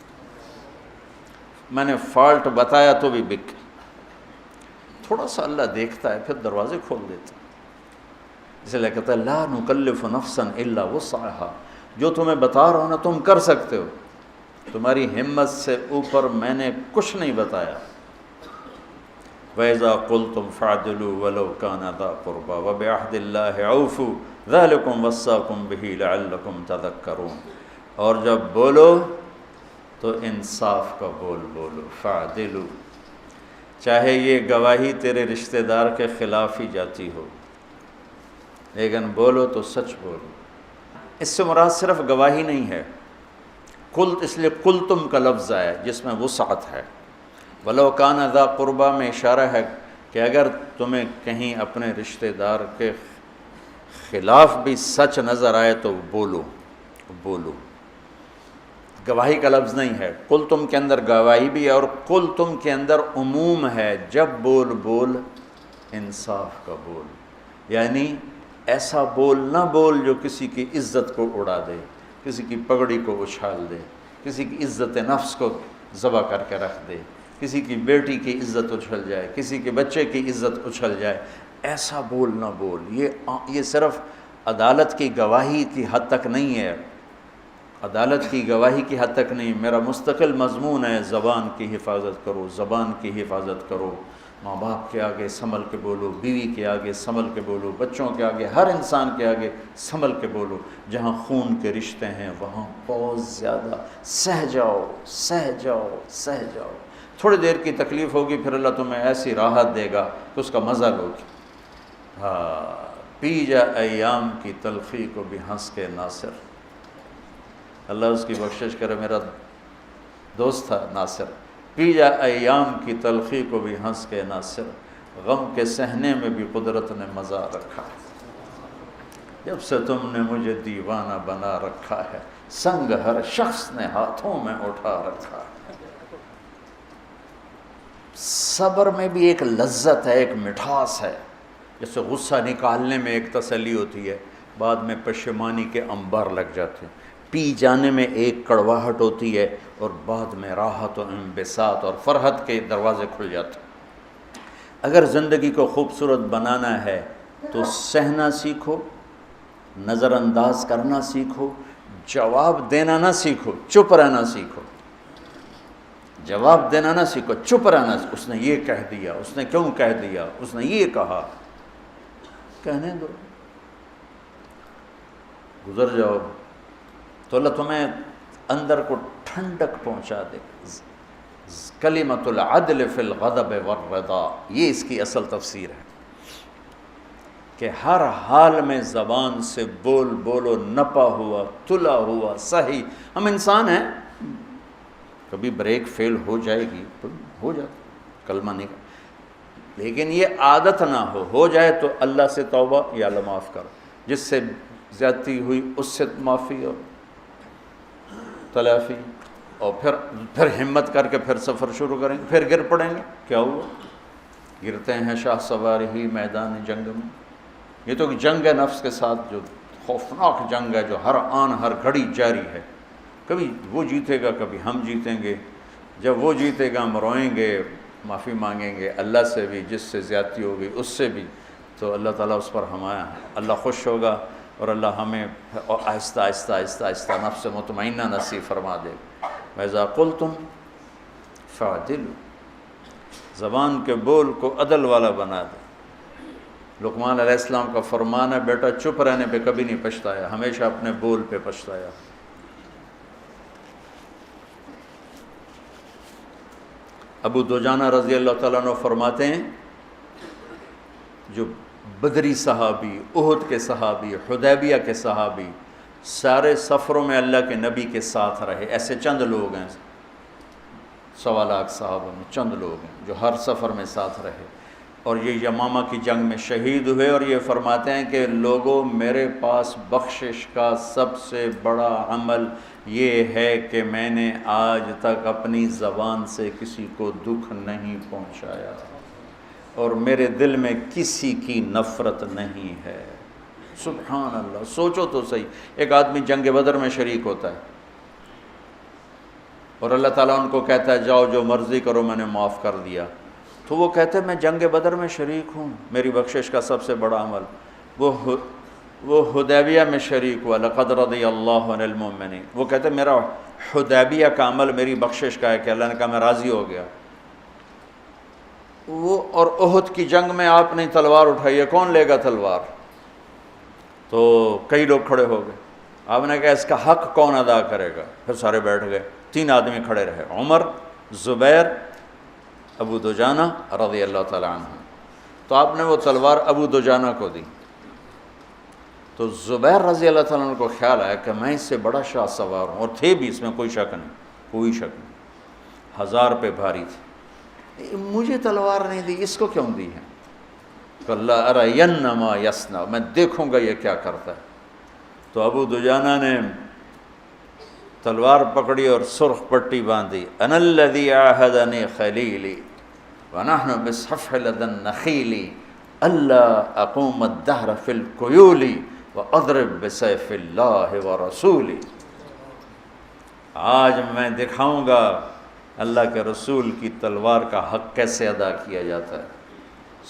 میں نے فالٹ بتایا تو بھی بک گئی۔ تھوڑا سا اللہ دیکھتا ہے، پھر دروازے کھول دیتا ہے۔ اس لیے کہتا ہے لا نکلف نفسا الا وسعها، جو تمہیں بتا رہا ہوں نا تم کر سکتے ہو، تمہاری ہمت سے اوپر میں نے کچھ نہیں بتایا۔ وَإِذَا قُلْتُمْ فَاعْدِلُوا وَلَوْ كَانَ ذَا قُرْبَىٰ وَبِعَهْدِ اللَّهِ أَوْفُوا ذَلِكُمْ وَصَّاكُمْ بِهِ لَعَلَّكُمْ تَذَكَّرُونَ، اور جب بولو تو انصاف کا بولو، فَاعْدِلُوا، چاہے یہ گواہی تیرے رشتہ دار کے خلاف ہی جاتی ہو، لیکن بولو تو سچ بولو۔ اس سے مراد صرف گواہی نہیں ہے، اس لیے قلتم کا لفظ آیا جس میں وسعت ہے۔ وَلَوْ كَانَ ذَا قُرْبَىٰ میں اشارہ ہے کہ اگر تمہیں کہیں اپنے رشتہ دار کے خلاف بھی سچ نظر آئے تو بولو۔ گواہی کا لفظ نہیں ہے، قلتم کے اندر گواہی بھی ہے، اور قلتم کے اندر عموم ہے، جب بول انصاف کا بول، یعنی ایسا بول نہ بول جو کسی کی عزت کو اڑا دے، کسی کی پگڑی کو اچھال دے، کسی کی عزت نفس کو ذبح کر کے رکھ دے، کسی کی بیٹی کی عزت اچھل جائے، کسی کے بچے کی عزت اچھل جائے، ایسا بول نہ بول۔ یہ صرف عدالت کی گواہی کی حد تک نہیں ہے، عدالت کی گواہی کی حد تک نہیں، میرا مستقل مضمون ہے زبان کی حفاظت کرو، زبان کی حفاظت کرو، ماں باپ کے آگے سنبھل کے بولو، بیوی کے آگے سنبھل کے بولو، بچوں کے آگے، ہر انسان کے آگے سنبھل کے بولو۔ جہاں خون کے رشتے ہیں وہاں بہت زیادہ سہ جاؤ، تھوڑی دیر کی تکلیف ہوگی، پھر اللہ تمہیں ایسی راحت دے گا کہ اس کا مزہ لوگی۔ پی جا ایام کی تلخی کو بھی ہنس کے ناصر، اللہ اس کی بخشش کرے، میرا دوست تھا ناصر، پی جا ایام کی تلخی کو بھی ہنس کے ناصر، غم کے سہنے میں بھی قدرت نے مزہ رکھا ہے، جب سے تم نے مجھے دیوانہ بنا رکھا ہے، سنگ ہر شخص نے ہاتھوں میں اٹھا رکھا ہے۔ صبر میں بھی ایک لذت ہے، ایک مٹھاس ہے، جیسے غصہ نکالنے میں ایک تسلی ہوتی ہے، بعد میں پشیمانی کے انبار لگ جاتے ہیں، پی جانے میں ایک کڑواہٹ ہوتی ہے، اور بعد میں راحت و انبساط اور فرحت کے دروازے کھل جاتے ہیں۔ اگر زندگی کو خوبصورت بنانا ہے تو سہنا سیکھو، نظر انداز کرنا سیکھو، جواب دینا نہ سیکھو، چپ رہنا سیکھو، جواب دینا نہ سیکھو، چپ رہنا سیکھو۔ اس نے یہ کہہ دیا، اس نے کیوں کہہ دیا، اس نے یہ کہا، کہنے دو، گزر جاؤ، تو اللہ تمہیں اندر کو ٹھنڈک پہنچا دے۔ کلمۃ العدل فی الغضب والرضا، یہ اس کی اصل تفسیر ہے کہ ہر حال میں زبان سے بولو، نپا ہوا، تلا ہوا، صحیح۔ ہم انسان ہیں، کبھی بریک فیل ہو جائے گی تو ہو جائے، کلمہ نہیں، لیکن یہ عادت نہ ہو جائے تو اللہ سے توبہ، یا اللہ معاف کرو، جس سے زیادتی ہوئی اس سے معافی اور تلافی، اور پھر ہمت کر کے پھر سفر شروع کریں گے، پھر گر پڑیں گے، کیا ہوا؟ گرتے ہیں شاہ سوار ہی میدان جنگ میں۔ یہ تو جنگ ہے نفس کے ساتھ، جو خوفناک جنگ ہے، جو ہر آن ہر گھڑی جاری ہے، کبھی وہ جیتے گا، کبھی ہم جیتیں گے۔ جب وہ جیتے گا ہم روئیں گے، معافی مانگیں گے اللہ سے بھی، جس سے زیادتی ہوگی اس سے بھی، تو اللہ تعالیٰ اس پر ہمارا، اللہ خوش ہوگا، اور اللہ ہمیں آہستہ آہستہ آہستہ آہستہ نفس مطمئنہ نصیب فرما دے گا۔ وَإِذَا قُلْتُمْ فَاعْدِلُوا، زبان کے بول کو عدل والا بنا دے۔ لقمان علیہ السلام کا فرمان ہے، بیٹا چپ رہنے پہ کبھی نہیں پچھتایا، ہمیشہ اپنے بول پہ پچھتایا۔ ابو دجانہ رضی اللہ تعالیٰ عنہ فرماتے ہیں، جو بدری صحابی، احد کے صحابی، حدیبیہ کے صحابی، سارے سفروں میں اللہ کے نبی کے ساتھ رہے. ایسے چند لوگ ہیں، 1.25 لاکھ صحابہ میں چند لوگ ہیں جو ہر سفر میں ساتھ رہے. اور یہ یمامہ کی جنگ میں شہید ہوئے. اور یہ فرماتے ہیں کہ لوگوں، میرے پاس بخشش کا سب سے بڑا عمل یہ ہے کہ میں نے آج تک اپنی زبان سے کسی کو دکھ نہیں پہنچایا، اور میرے دل میں کسی کی نفرت نہیں ہے. سبحان اللہ. سوچو تو صحیح، ایک آدمی جنگ بدر میں شریک ہوتا ہے اور اللہ تعالیٰ ان کو کہتا ہے جاؤ جو مرضی کرو میں نے معاف کر دیا. تو وہ کہتے ہیں میں جنگ بدر میں شریک ہوں، میری بخشش کا سب سے بڑا عمل. وہ حدیبیہ میں شریک ہوا، لقد رضی اللہ عن المؤمنین. وہ کہتے ہیں میرا حدیبیہ کا عمل میری بخشش کا ہے کہ اللہ نے کہا میں راضی ہو گیا. وہ اور احد کی جنگ میں آپ نے تلوار اٹھائی ہے، کون لے گا تلوار؟ تو کئی لوگ کھڑے ہو گئے. آپ نے کہا اس کا حق کون ادا کرے گا؟ پھر سارے بیٹھ گئے. 3 آدمی کھڑے رہے، عمر، زبیر، ابو دجانہ رضی اللہ تعالیٰ عنہ. تو آپ نے وہ تلوار ابو دجانہ کو دی. تو زبیر رضی اللہ تعالیٰ عنہ کو خیال آیا کہ میں اس سے بڑا شاہ سوار ہوں، اور تھے بھی، اس میں کوئی شک نہیں، کوئی شک نہیں. 1000 پہ بھاری تھی. مجھے تلوار نہیں دی، اس کو کیوں دی ہے؟ کہ اللہ ارین ما یصنع، میں دیکھوں گا یہ کیا کرتا ہے. تو ابو دجانہ نے تلوار پکڑی اور سرخ پٹی باندھی. انا الذی عاہدنی خلیلی ونحن بالصفح لدى النخیل الا اقوم الدہر فی الکیول واضرب بسیف اللہ ورسولی. آج میں دکھاؤں گا اللہ کے رسول کی تلوار کا حق کیسے ادا کیا جاتا ہے.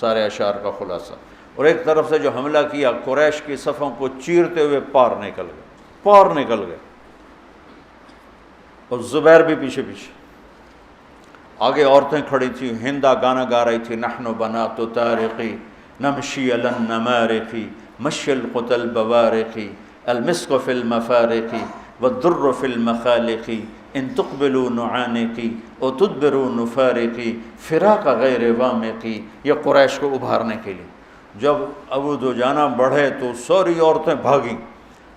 سارے اشعار کا خلاصہ. اور ایک طرف سے جو حملہ کیا، قریش کی صفوں کو چیرتے ہوئے پار نکل گئے. اور زبیر بھی پیچھے پیچھے. آگے عورتیں کھڑی تھیں، ہندا گانا گا رہی تھی، نحن بنات طارقی نمشی علی النمارق مشی القتل بوارق المسک فی المفارق والدر فی المخالق ان تقبلوا نعانقی او تدبروا نفارقی فراق غیر وامقی. یہ قریش کو ابھارنے کے لیے. جب ابو دجانہ بڑھے تو ساری عورتیں بھاگیں،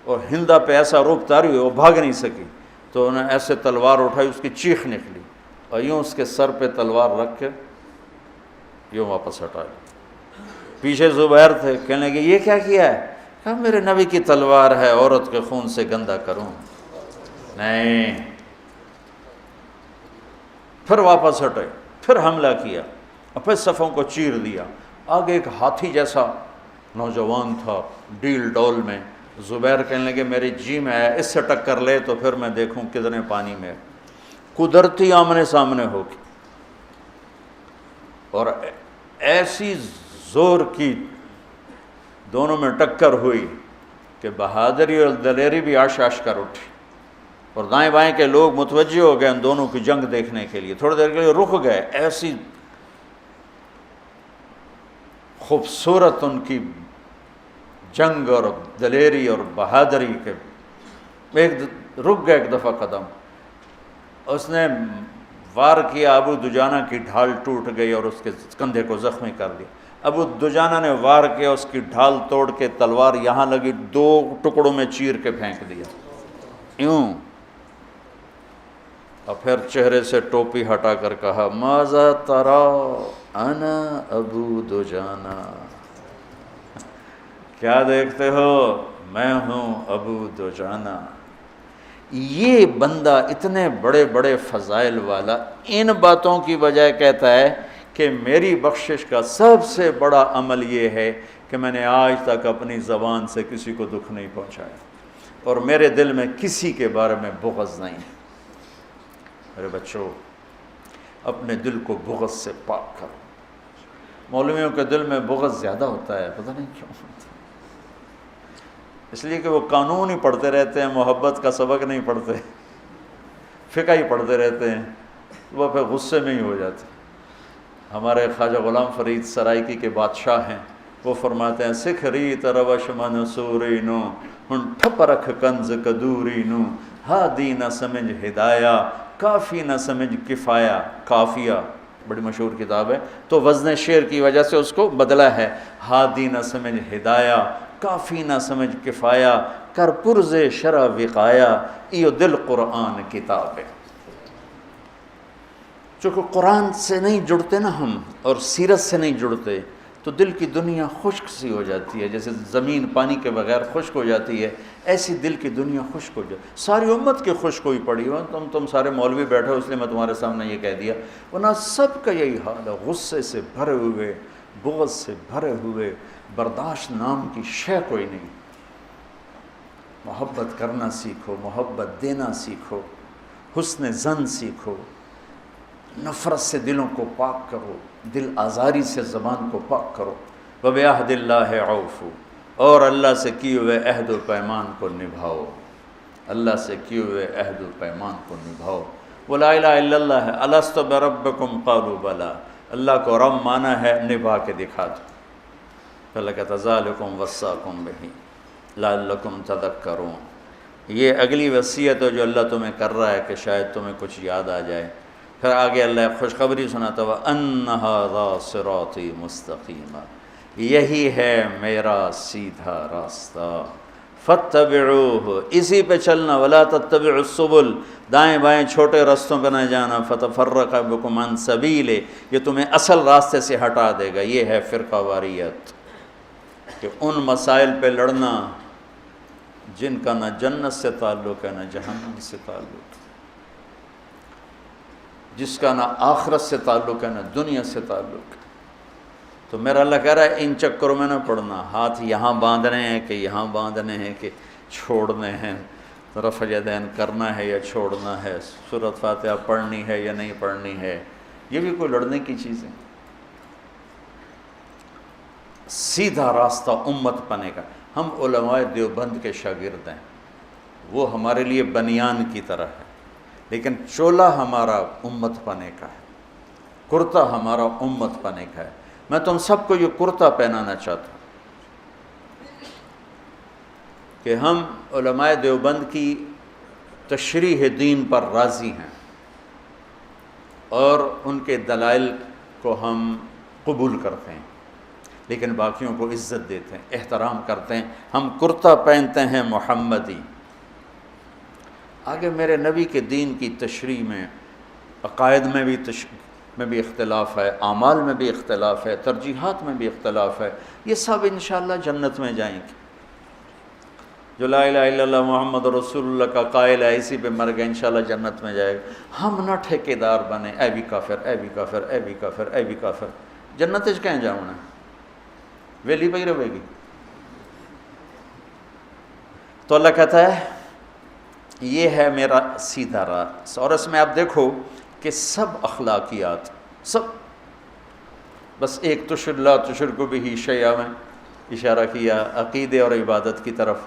اور ہندا پہ ایسا روب طاری ہوئی وہ بھاگ نہیں سکی. تو انہیں ایسے تلوار اٹھائی، اس کی چیخ نکلی، اور یوں اس کے سر پہ تلوار رکھ کے یوں واپس ہٹائی. پیچھے زبیر تھے، کہنے لگے یہ کیا کیا ہے؟ کہا میرے نبی کی تلوار ہے، عورت کے خون سے گندا کروں؟ نہیں. پھر واپس ہٹے، پھر حملہ کیا، اور پھر صفوں کو چیر دیا. آگے ایک ہاتھی جیسا نوجوان تھا ڈیل ڈول میں. زبیر کہنے لگے میرے جی میں آیا، اس سے ٹکر لے تو پھر میں دیکھوں کتنے پانی میں. قدرتی آمنے سامنے ہو کے، اور ایسی زور کی دونوں میں ٹکر ہوئی کہ بہادری اور دلیری بھی آش آش کر اٹھی. اور دائیں بائیں کے لوگ متوجہ ہو گئے ان دونوں کی جنگ دیکھنے کے لیے. تھوڑی دیر کے لیے رک گئے. ایسی خوبصورت ان کی جنگ اور دلیری اور بہادری کے رک گئے ایک دفعہ قدم. اس نے وار کیا، ابو دجانہ کی ڈھال ٹوٹ گئی اور اس کے کندھے کو زخمی کر دیا. ابو دجانہ نے وار کیا، اس کی ڈھال توڑ کے تلوار یہاں لگی، 2 ٹکڑوں میں چیر کے پھینک دیا یوں. اور پھر چہرے سے ٹوپی ہٹا کر کہا ماذا ترى انا ابو دجانہ، کیا دیکھتے ہو؟ میں ہوں ابو دجانہ. یہ بندہ اتنے بڑے بڑے فضائل والا ان باتوں کی بجائے کہتا ہے کہ میری بخشش کا سب سے بڑا عمل یہ ہے کہ میں نے آج تک اپنی زبان سے کسی کو دکھ نہیں پہنچایا، اور میرے دل میں کسی کے بارے میں بغض نہیں ہے. میرے بچوں، اپنے دل کو بغض سے پاک کرو. مولویوں کے دل میں بغض زیادہ ہوتا ہے، پتہ نہیں کیوں. اس لیے کہ وہ قانون ہی پڑھتے رہتے ہیں، محبت کا سبق نہیں پڑھتے، فقہ ہی پڑھتے رہتے ہیں، وہ پھر غصے میں ہی ہو جاتے. ہمارے خواجہ غلام فرید سرائکی کے بادشاہ ہیں، وہ فرماتے ہیں سکھ ریت روش من سوری نو ہن ٹھپ رکھ کنز کدوری نو ہادی نہ سمجھ ہدایہ کافی نہ سمجھ کفایہ کافیہ. بڑی مشہور کتاب ہے، تو وزن شعر کی وجہ سے اس کو بدلا ہے۔ ہادی نہ سمجھ ہدایہ، کافی نہ سمجھ کفایہ، کر پرز شرع وقایا، ایو دل قرآن کتاب ہے۔ چونکہ قرآن سے نہیں جڑتے نا ہم، اور سیرت سے نہیں جڑتے، تو دل کی دنیا خشک سی ہو جاتی ہے، جیسے زمین پانی کے بغیر خشک ہو جاتی ہے، ایسی دل کی دنیا خشک ہو جاتی ہے۔ ساری امت کی خشک ہوئی پڑی ہو، تم سارے مولوی بیٹھے ہو اس لیے میں تمہارے سامنے یہ کہہ دیا، ورنہ سب کا یہی حال ہے، غصے سے بھرے ہوئے، بغض سے بھرے ہوئے، برداشت نام کی شے کوئی نہیں۔ محبت کرنا سیکھو، محبت دینا سیکھو، حسن ظن سیکھو، نفرت سے دلوں کو پاک کرو، دل آزاری سے زبان کو پاک کرو۔ وَبِعَهْدِ اللَّهِ عَوْفُوا، اور اللہ سے کیے ہوئے عہد و پیمان کو نبھاؤ، اللہ سے کیے ہوئے عہد و پیمان کو نبھاؤ۔ وَلَا إِلَهَ إِلَّا اللَّهِ أَلَسْتُ بِرَبِّكُمْ قَالُوا بَلَىٰ، اللہ کو رب مانا ہے، نبھا کے دکھا دو۔ فَلَكَ ذَلِكُمْ وَصَّاكُمْ بِهِ لَعَلَّكُمْ تَذَكَّرُونَ، یہ اگلی وصیت ہے جو اللہ تمہیں کر رہا ہے کہ شاید تمہیں کچھ یاد آ جائے۔ پھر آگے اللہ خوشخبری سناتا ہوا، أَنَّ هَذَا صِرَاطِي مُسْتَقِيمًا، یہی ہے میرا سیدھا راستہ، فَاتَّبِعُوهُ، اسی پہ چلنا، وَلَا تَتَّبِعُوا السُّبُلَ، دائیں بائیں چھوٹے رستوں پہ نہ جانا، فَتَفَرَّقَ بِكُمْ عَنْ سَبِيلِهِ، یہ تمہیں اصل راستے سے ہٹا دے گا۔ یہ ہے فرقہ واریت، کہ ان مسائل پہ لڑنا جن کا نہ جنت سے تعلق ہے نہ جہنم سے تعلق ہے، جس کا نہ آخرت سے تعلق ہے نہ دنیا سے تعلق ہے۔ تو میرا اللہ کہہ رہا ہے ان چکروں میں نہ پڑنا، ہاتھ یہاں باندھنے ہیں کہ یہاں باندھنے ہیں کہ چھوڑنے ہیں، رفع یدین کرنا ہے یا چھوڑنا ہے، سورۃ فاتحہ پڑھنی ہے یا نہیں پڑھنی ہے، یہ بھی کوئی لڑنے کی چیز ہے؟ سیدھا راستہ امت پنے کا۔ ہم علماء دیوبند کے شاگرد ہیں، وہ ہمارے لیے بنیان کی طرح ہے، لیکن چولا ہمارا امت پنے کا ہے، کرتا ہمارا امت پنے کا ہے۔ میں تم سب کو یہ کرتا پہنانا چاہتا ہوں کہ ہم علماء دیوبند کی تشریح دین پر راضی ہیں اور ان کے دلائل کو ہم قبول کرتے ہیں، لیکن باقیوں کو عزت دیتے ہیں، احترام کرتے ہیں۔ ہم کرتا پہنتے ہیں محمدی۔ آگے میرے نبی کے دین کی تشریح میں عقائد میں بھی اختلاف ہے، اعمال میں بھی اختلاف ہے، ترجیحات میں بھی اختلاف ہے، یہ سب انشاءاللہ جنت میں جائیں گے۔ جو لا الہ الا اللہ محمد رسول اللہ کا قائل ہے، اسی پہ مر گئے، انشاءاللہ جنت میں جائے گا۔ ہم نہ ٹھیکیدار بنے، اے بھی کافر، اے بھی کافر، اے بھی کافر، اے بھی کافر، جنت اچ کہیں جاؤنا ویلی پہ ہی رہے گی۔ تو اللہ کہتا ہے یہ ہے میرا سیدھا راستہ، اور اس میں آپ دیکھو کہ سب اخلاقیات، سب، بس ایک لا تشرکوا بہ شیئا میں اشارہ کیا عقیدے اور عبادت کی طرف،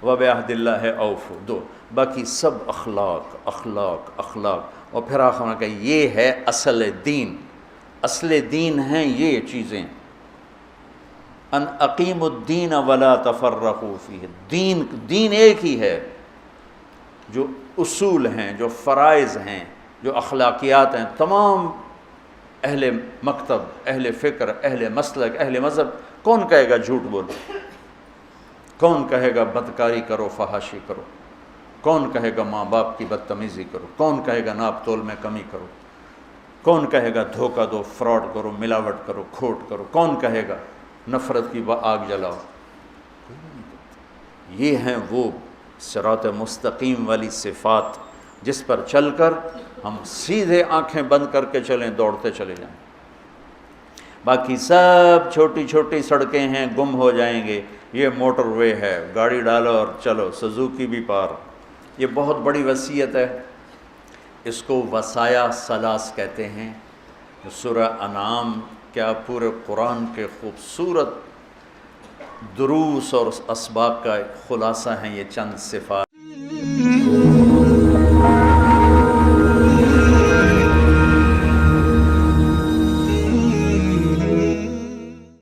وَبِعَهْدِ اللَّهِ أَوْفُوا، دو، باقی سب اخلاق اخلاق اخلاق، اور پھر آخر میں کہ یہ ہے اصل دین، اصل دین ہیں یہ چیزیں، ان اقیموا الدین ولا تفرقوا فیہ، دین ایک ہی ہے، جو اصول ہیں، جو فرائض ہیں، جو اخلاقیات ہیں، تمام اہل مکتب، اہل فکر، اہل مسلک، اہل مذہب، کون کہے گا جھوٹ بولو، کون کہے گا بدکاری کرو، فحاشی کرو، کون کہے گا ماں باپ کی بدتمیزی کرو، کون کہے گا ناپ تول میں کمی کرو، کون کہے گا دھوکہ دو، فراڈ کرو، ملاوٹ کرو، کھوٹ کرو، کون کہے گا نفرت کی آگ جلاؤ؟ یہ ہیں وہ صراط مستقیم والی صفات جس پر چل کر ہم سیدھے آنکھیں بند کر کے چلیں، دوڑتے چلے جائیں۔ باقی سب چھوٹی چھوٹی سڑکیں ہیں، گم ہو جائیں گے، یہ موٹر وے ہے، گاڑی ڈالو اور چلو، سزوکی بھی پار۔ یہ بہت بڑی وصیت ہے، اس کو وصایا ثلاث کہتے ہیں۔ سورہ انعام کیا پورے قرآن کے خوبصورت دروس اور اسباق کا خلاصہ ہیں یہ چند صفات۔